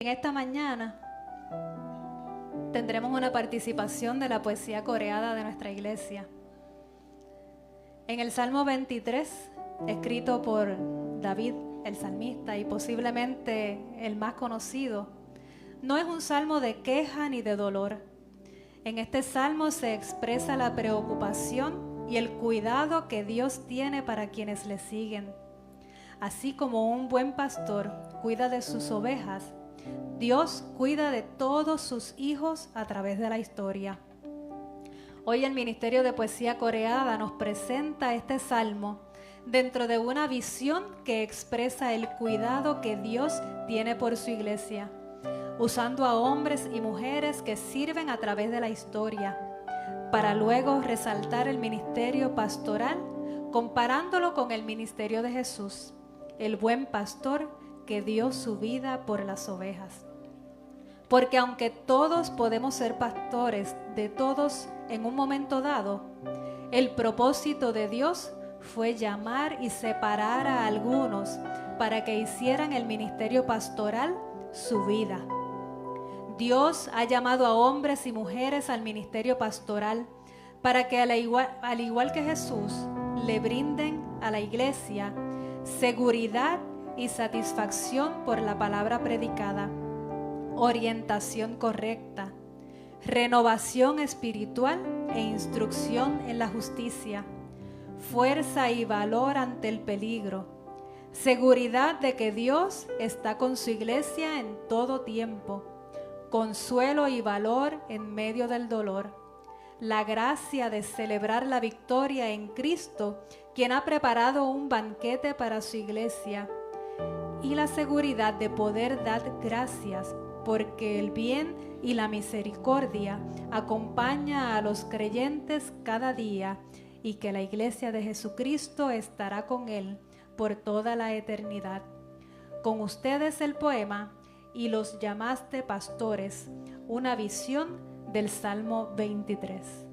En esta mañana tendremos una participación de la poesía coreada de nuestra iglesia. En el Salmo 23, escrito por David, el salmista, y posiblemente el más conocido, no es un salmo de queja ni de dolor. En este salmo se expresa la preocupación y el cuidado que Dios tiene para quienes le siguen. Así como un buen pastor cuida de sus ovejas, Dios cuida de todos sus hijos a través de la historia. Hoy el Ministerio de Poesía Coreada nos presenta este salmo dentro de una visión que expresa el cuidado que Dios tiene por su iglesia, usando a hombres y mujeres que sirven a través de la historia, para luego resaltar el ministerio pastoral, comparándolo con el ministerio de Jesús, el buen pastor que dio su vida por las ovejas. Porque aunque todos podemos ser pastores de todos en un momento dado, el propósito de Dios fue llamar y separar a algunos para que hicieran el ministerio pastoral su vida. Dios ha llamado a hombres y mujeres al ministerio pastoral para que al igual que Jesús le brinden a la iglesia seguridad y satisfacción por la palabra predicada, orientación correcta, renovación espiritual e instrucción en la justicia, fuerza y valor ante el peligro, seguridad de que Dios está con su iglesia en todo tiempo, consuelo y valor en medio del dolor, la gracia de celebrar la victoria en Cristo, quien ha preparado un banquete para su iglesia, y la seguridad de poder dar gracias porque el bien y la misericordia acompaña a los creyentes cada día y que la iglesia de Jesucristo estará con él por toda la eternidad. Con ustedes el poema "Y los llamaste pastores", una visión del Salmo 23.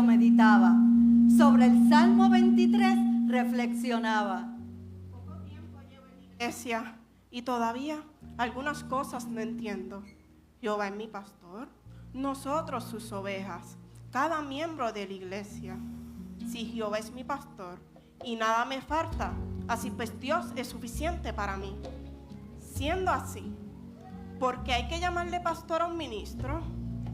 Meditaba sobre el Salmo 23, reflexionaba. Poco tiempo llevo en la iglesia y todavía algunas cosas no entiendo. Jehová es mi pastor, nosotros sus ovejas, cada miembro de la iglesia. Si Jehová es mi pastor y nada me falta, así pues Dios es suficiente para mí. Siendo así, ¿por qué hay que llamarle pastor a un ministro?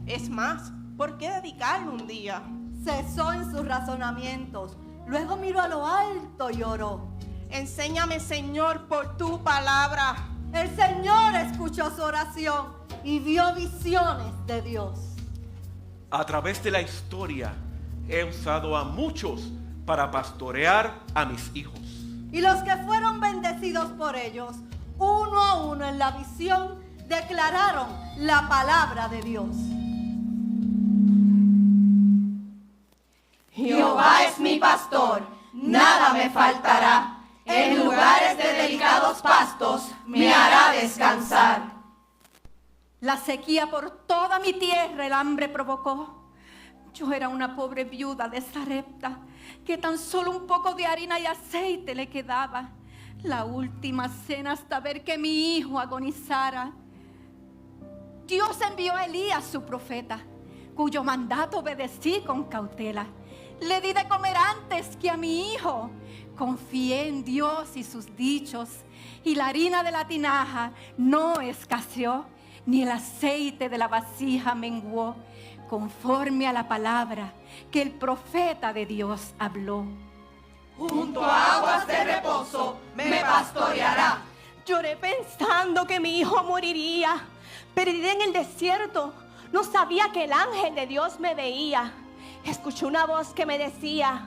Es más, ¿por qué dedicarle un día? Cesó en sus razonamientos, luego miró a lo alto y oró. Enséñame, Señor, por tu palabra. El Señor escuchó su oración y vio visiones de Dios. A través de la historia he usado a muchos para pastorear a mis hijos. Y los que fueron bendecidos por ellos, uno a uno en la visión, declararon la palabra de Dios. Jehová es mi pastor, nada me faltará. En lugares de delicados pastos me hará descansar. La sequía por toda mi tierra el hambre provocó. Yo era una pobre viuda de Sarepta, que tan solo un poco de harina y aceite le quedaba. La última cena hasta ver que mi hijo agonizara. Dios envió a Elías su profeta, cuyo mandato obedecí con cautela. Le di de comer antes que a mi hijo. Confié en Dios y sus dichos, y la harina de la tinaja no escaseó, ni el aceite de la vasija menguó, conforme a la palabra que el profeta de Dios habló. junto a aguas de reposo me pastoreará. Lloré pensando que mi hijo moriría. Perdida en el desierto, no sabía que el ángel de Dios me veía. Escuché una voz que me decía: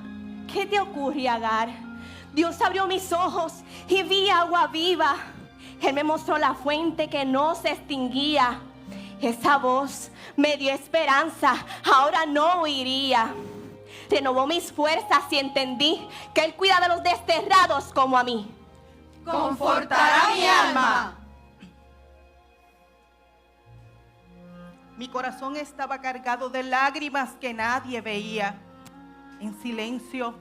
¿qué te ocurre, Agar? Dios abrió mis ojos y vi agua viva. Él me mostró la fuente que no se extinguía. Esa voz me dio esperanza, ahora no huiría. Renovó mis fuerzas y entendí que Él cuida de los desterrados como a mí. Confortará mi alma. Mi corazón estaba cargado de lágrimas que nadie veía. En silencio,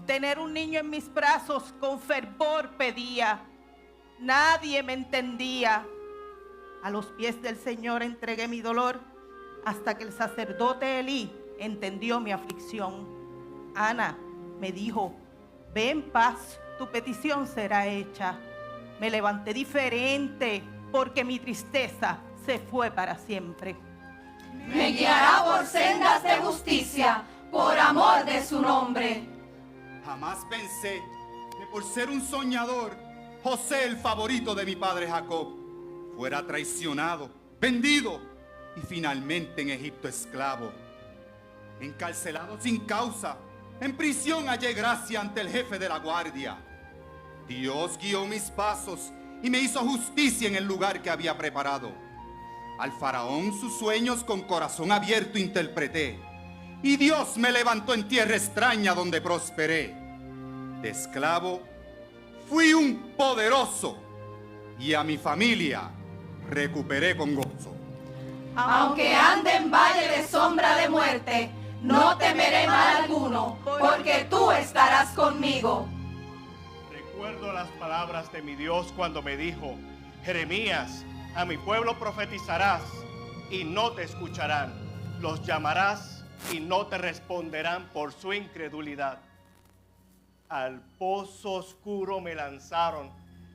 tener un niño en mis brazos con fervor pedía. Nadie me entendía. A los pies del Señor entregué mi dolor hasta que el sacerdote Elí entendió mi aflicción. Ana me dijo: ve en paz, tu petición será hecha. Me levanté diferente porque mi tristeza se fue para siempre. Me guiará por sendas de justicia, por amor de su nombre. Jamás pensé que por ser un soñador, José, el favorito de mi padre Jacob, fuera traicionado, vendido y finalmente en Egipto esclavo. Encarcelado sin causa, en prisión hallé gracia ante el jefe de la guardia. Dios guió mis pasos y me hizo justicia en el lugar que había preparado. Al faraón sus sueños con corazón abierto interpreté, y Dios me levantó en tierra extraña donde prosperé. De esclavo fui un poderoso, y a mi familia recuperé con gozo. Aunque ande en valle de sombra de muerte, no temeré mal alguno, porque tú estarás conmigo. Recuerdo las palabras de mi Dios cuando me dijo: Jeremías, a mi pueblo profetizarás y no te escucharán. Los llamarás y no te responderán por su incredulidad. Al pozo oscuro me lanzaron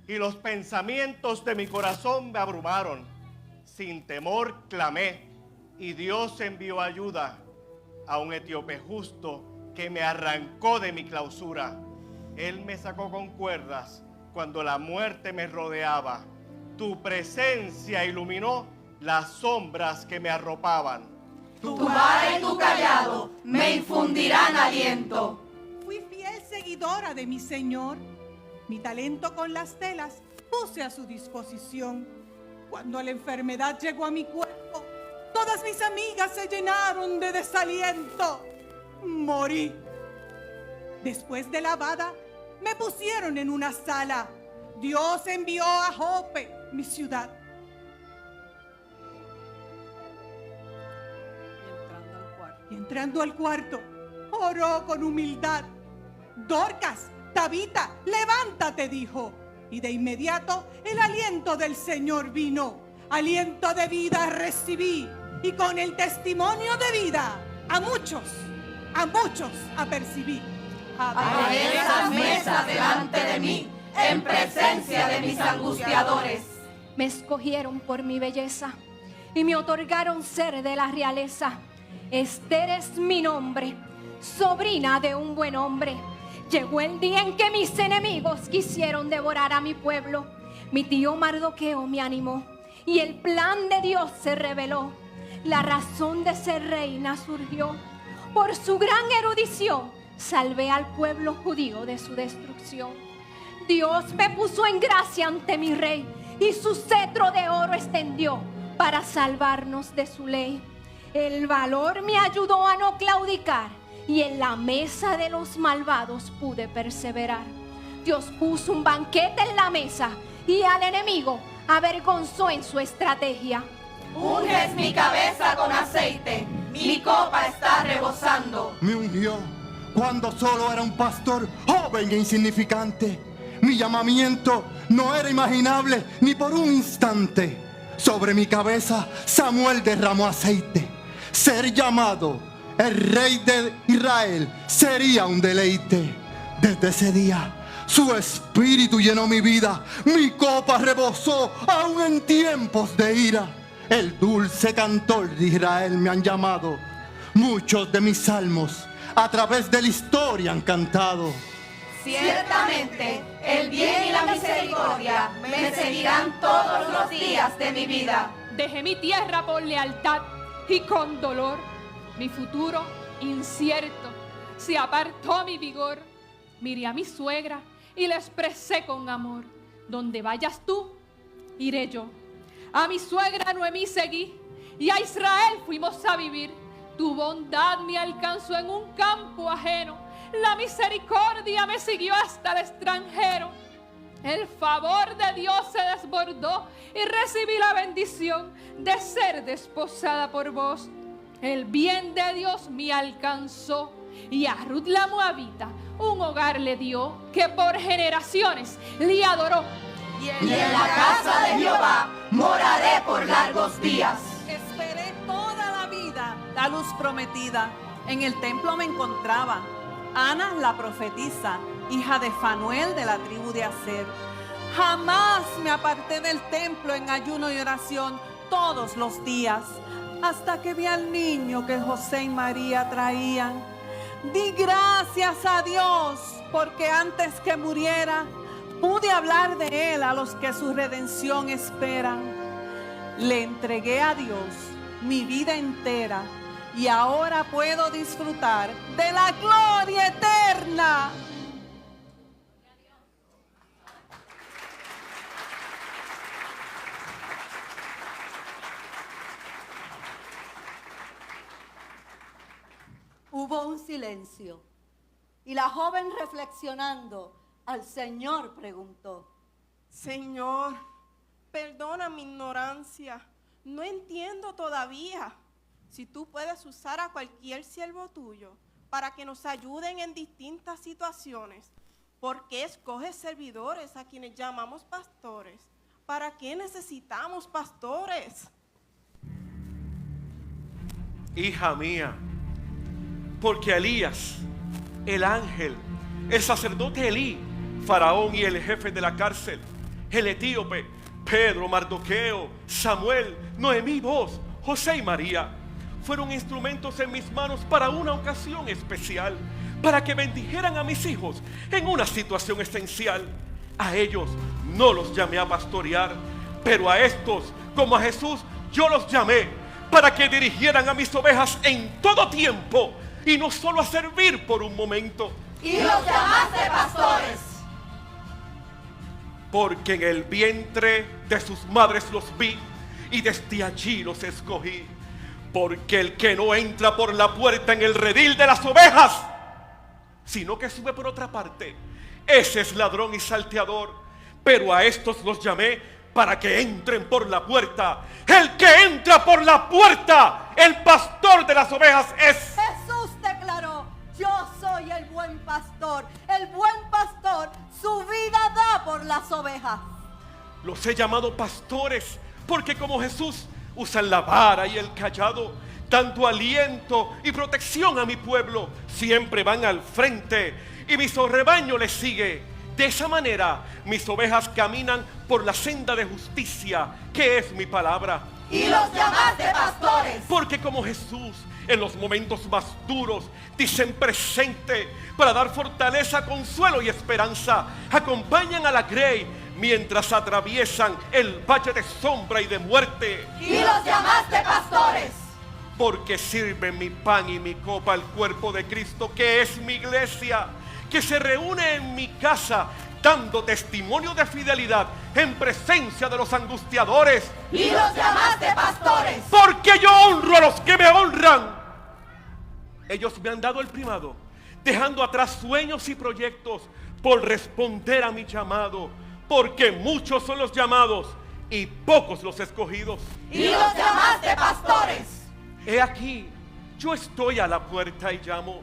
y los pensamientos de mi corazón me abrumaron. Sin temor clamé y Dios envió ayuda a un etíope justo que me arrancó de mi clausura. Él me sacó con cuerdas cuando la muerte me rodeaba. Tu presencia iluminó las sombras que me arropaban. Tu vara y tu callado me infundirán aliento. Fui fiel seguidora de mi Señor. Mi talento con las telas puse a su disposición. Cuando la enfermedad llegó a mi cuerpo, todas mis amigas se llenaron de desaliento. Morí. Después de lavada, me pusieron en una sala. Dios envió a Jope, mi ciudad. Y entrando al cuarto, oró con humildad. Dorcas, Tabita, levántate, dijo. Y de inmediato el aliento del Señor vino. Aliento de vida recibí. Y con el testimonio de vida, a muchos apercibí. Aderezas mesa delante de mí, en presencia de mis angustiadores. Me escogieron por mi belleza y me otorgaron ser de la realeza. Esther es mi nombre, sobrina de un buen hombre. Llegó el día en que mis enemigos quisieron devorar a mi pueblo. Mi tío Mardoqueo me animó y el plan de Dios se reveló. La razón de ser reina surgió. Por su gran erudición salvé al pueblo judío de su destrucción. Dios me puso en gracia ante mi rey y su cetro de oro extendió para salvarnos de su ley. El valor me ayudó a no claudicar y en la mesa de los malvados pude perseverar. Dios puso un banquete en la mesa y al enemigo avergonzó en su estrategia. Unges mi cabeza con aceite, mi copa está rebosando. Me ungió cuando solo era un pastor joven e insignificante. Mi llamamiento no era imaginable ni por un instante. Sobre mi cabeza Samuel derramó aceite. Ser llamado el rey de Israel sería un deleite. Desde ese día su espíritu llenó mi vida. Mi copa rebosó aún en tiempos de ira. El dulce cantor de Israel me han llamado. Muchos de mis salmos a través de la historia han cantado. Ciertamente, el bien y la misericordia me seguirán todos los días de mi vida. Dejé mi tierra por lealtad y con dolor. Mi futuro incierto. Se apartó mi vigor. Miré a mi suegra y la expresé con amor. Donde vayas tú, iré yo. A mi suegra Noemí seguí y a Israel fuimos a vivir. Tu bondad me alcanzó en un campo ajeno. La misericordia me siguió hasta el extranjero. El favor de Dios se desbordó y recibí la bendición de ser desposada por vos. El bien de Dios me alcanzó y a Ruth la Moabita un hogar le dio que por generaciones le adoró. Y en la casa de Jehová moraré por largos días. Esperé toda la vida la luz prometida. En el templo me encontraba Ana la profetisa, hija de Fanuel de la tribu de Aser. Jamás me aparté del templo en ayuno y oración todos los días, hasta que vi al niño que José y María traían. Di gracias a Dios, porque antes que muriera, pude hablar de él a los que su redención esperan. Le entregué a Dios mi vida entera y ahora puedo disfrutar de la gloria eterna. Hubo un silencio y la joven, reflexionando, al Señor preguntó: Señor, perdona mi ignorancia, no entiendo todavía. Si tú puedes usar a cualquier siervo tuyo para que nos ayuden en distintas situaciones, ¿por qué escoges servidores a quienes llamamos pastores? ¿Para qué necesitamos pastores? Hija mía, porque Elías, el ángel, el sacerdote Elí, Faraón y el jefe de la cárcel, el etíope, Pedro, Mardoqueo, Samuel, Noemí, vos, José y María, fueron instrumentos en mis manos para una ocasión especial, para que bendijeran a mis hijos en una situación esencial. A ellos no los llamé a pastorear, pero a estos, como a Jesús, yo los llamé para que dirigieran a mis ovejas en todo tiempo y no solo a servir por un momento. Y los llamaste pastores, porque en el vientre de sus madres los vi y desde allí los escogí. Porque el que no entra por la puerta en el redil de las ovejas, sino que sube por otra parte, ese es ladrón y salteador. Pero a estos los llamé para que entren por la puerta. El que entra por la puerta, el pastor de las ovejas es. Jesús declaró: yo soy el buen pastor. El buen pastor su vida da por las ovejas. Los he llamado pastores porque como Jesús usan la vara y el cayado, dando aliento y protección a mi pueblo. Siempre van al frente y mi rebaño les sigue. De esa manera mis ovejas caminan por la senda de justicia, que es mi palabra. Y los llamaste pastores, porque como Jesús en los momentos más duros dicen presente para dar fortaleza, consuelo y esperanza. Acompañan a la grey mientras atraviesan el valle de sombra y de muerte. Y los llamaste pastores, porque sirven mi pan y mi copa al cuerpo de Cristo, que es mi iglesia, que se reúne en mi casa dando testimonio de fidelidad en presencia de los angustiadores. Y los llamaste pastores, porque yo honro a los que me honran. Ellos me han dado el primado, dejando atrás sueños y proyectos por responder a mi llamado. Porque muchos son los llamados y pocos los escogidos. Y los llamaste pastores. He aquí, yo estoy a la puerta y llamo.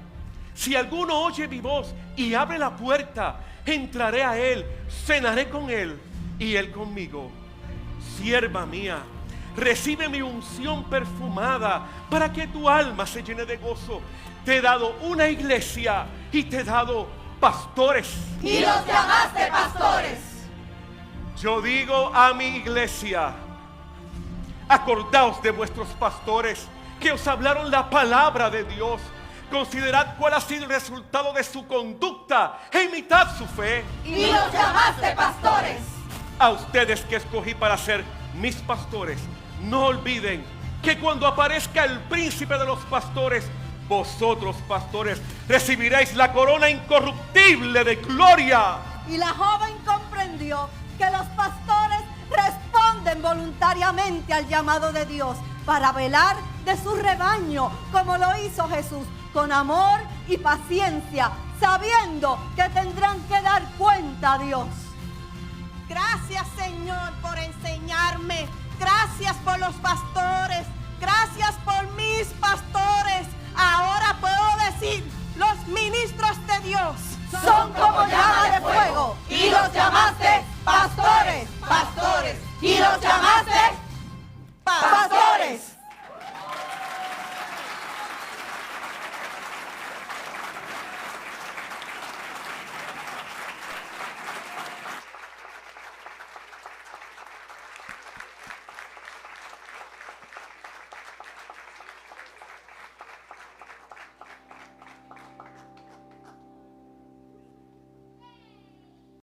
Si alguno oye mi voz y abre la puerta, entraré a él, cenaré con él y él conmigo. Sierva mía, recibe mi unción perfumada para que tu alma se llene de gozo. Te he dado una iglesia y te he dado pastores. Y los llamaste pastores. Yo digo a mi iglesia: acordaos de vuestros pastores que os hablaron la palabra de Dios. Considerad cuál ha sido el resultado de su conducta e imitad su fe. Y los llamaste pastores. A ustedes que escogí para ser mis pastores, no olviden que cuando aparezca el príncipe de los pastores, vosotros, pastores, recibiréis la corona incorruptible de gloria. Y la joven comprendió que los pastores responden voluntariamente al llamado de Dios para velar de su rebaño, como lo hizo Jesús, con amor y paciencia, sabiendo que tendrán que dar cuenta a Dios. Gracias, Señor, por enseñarme. Gracias por los pastores. Gracias por mis pastores. Ahora puedo decir, los ministros de Dios son como llama de fuego. Y los llamaste pastores, pastores. Y los llamaste